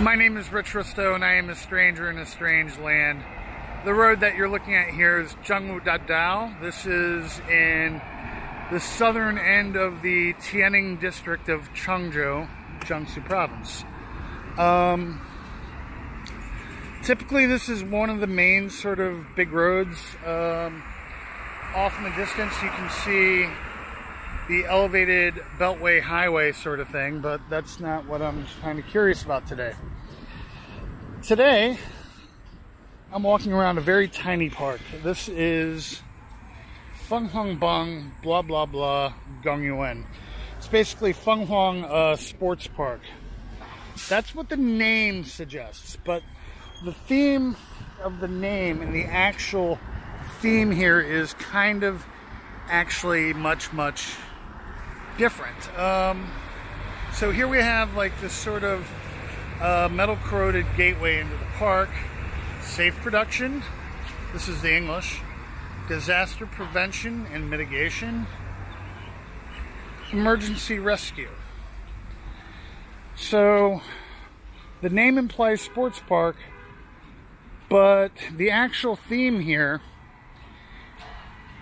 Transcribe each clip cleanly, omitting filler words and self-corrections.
My name is Rich Risto, and I am a stranger in a strange land. The road that you're looking at here is Zhongwu Da Dao. This is in the southern end of the Tianning district of Changzhou, Jiangsu province. Typically this is one of the main sort of big roads. Off in the distance you can see the elevated beltway highway sort of thing, but that's not what I'm kind of curious about today. Today I'm walking around a very tiny park. This is Fenghuangbang blah blah blah Gongyuan. It's basically Fenghuang sports park. That's what the name suggests, but the theme of the name and the actual theme here is kind of actually much different. So here we have like this sort of metal corroded gateway into the park. Safe production, this is the English. Disaster prevention and mitigation. Emergency rescue. So the name implies sports park, but the actual theme here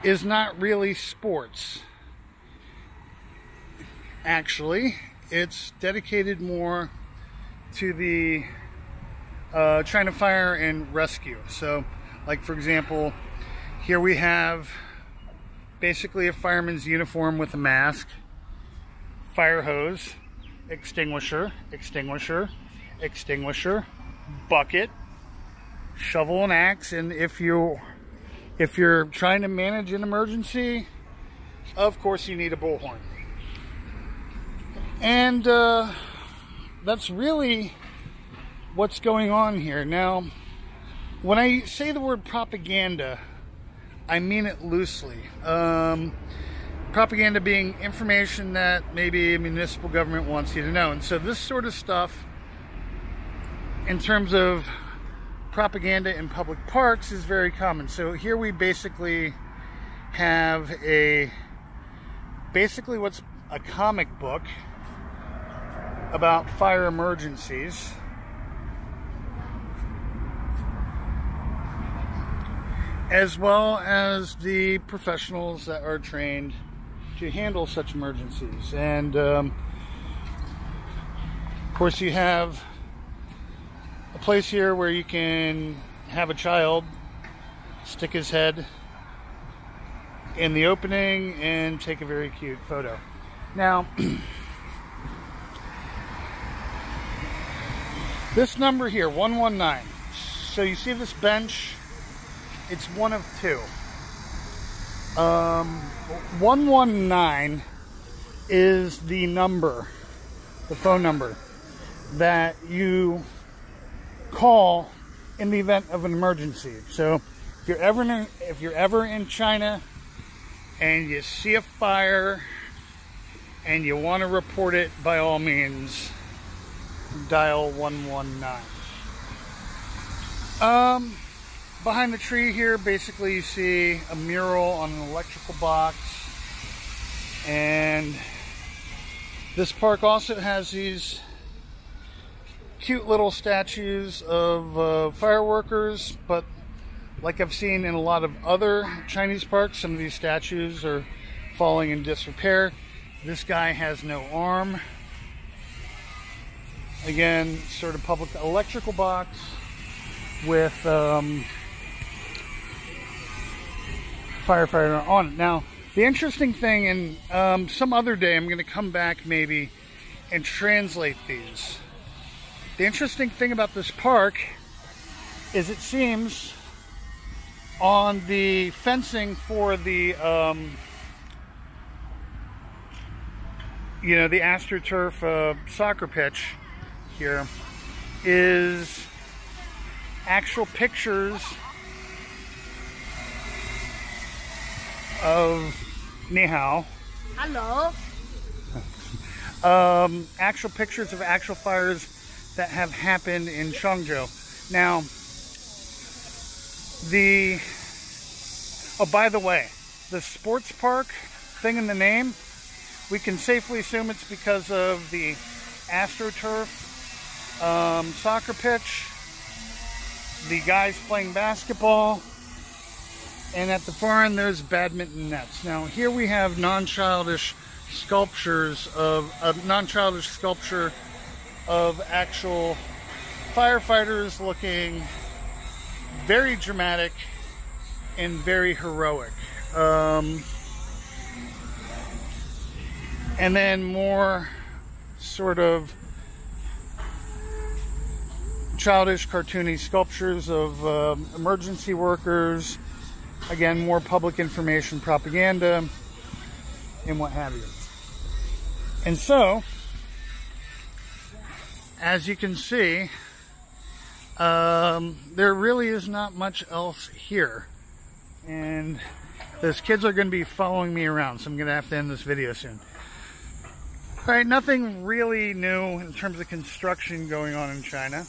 is not really sports. Actually, it's dedicated more to the China fire and rescue. So, like for example, here we have basically a fireman's uniform with a mask, fire hose, extinguisher, bucket, shovel and axe, and if you're trying to manage an emergency, of course you need a bullhorn. And that's really what's going on here. Now, when I say the word propaganda, I mean it loosely. Propaganda being information that maybe a municipal government wants you to know. And so this sort of stuff, in terms of propaganda in public parks, is very common. So here we basically have what's a comic book about fire emergencies. As well as the professionals that are trained to handle such emergencies. And of course you have a place here where you can have a child stick his head in the opening and take a very cute photo. Now, this number here, 119. So you see this bench? It's one of two. 119 is the number, the phone number that you call in the event of an emergency. So if you're ever in China and you see a fire and you want to report it, by all means, dial 119. Behind the tree here, basically you see a mural on an electrical box. And this park also has these cute little statues of fireworkers, but like I've seen in a lot of other Chinese parks, some of these statues are falling in disrepair. This guy has no arm. Again, sort of public electrical box with Firefighter on it. Now, the interesting thing, and some other day I'm going to come back maybe and translate these. The interesting thing about this park is it seems on the fencing for the the AstroTurf soccer pitch here is actual pictures of Ni hao. Hello. Actual pictures of actual fires that have happened in Changzhou. Now, by the way, the sports park thing in the name, we can safely assume it's because of the AstroTurf soccer pitch, the guys playing basketball, and at the far end there's badminton nets. Now here we have non-childish sculptures of a non-childish sculpture of actual firefighters looking very dramatic and very heroic. And then more sort of childish, cartoony sculptures of emergency workers. Again, more public information propaganda and what have you. And so, as you can see, there really is not much else here. And those kids are going to be following me around, so I'm going to have to end this video soon. Alright, nothing really new in terms of construction going on in China.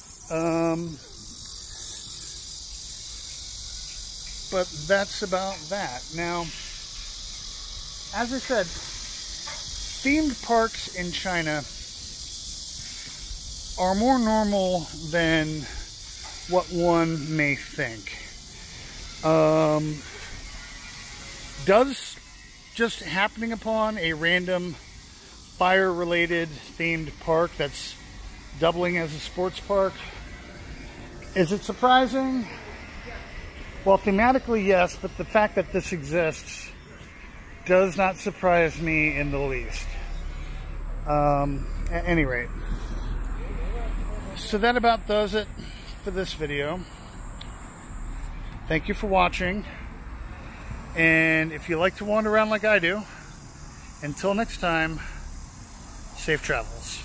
But that's about that. Now, as I said, themed parks in China are more normal than what one may think. Does just happening upon a random fire-related themed park that's doubling as a sports park, is it surprising? Well, thematically, yes, but the fact that this exists does not surprise me in the least. At any rate. So that about does it for this video. Thank you for watching. And if you like to wander around like I do, until next time, safe travels.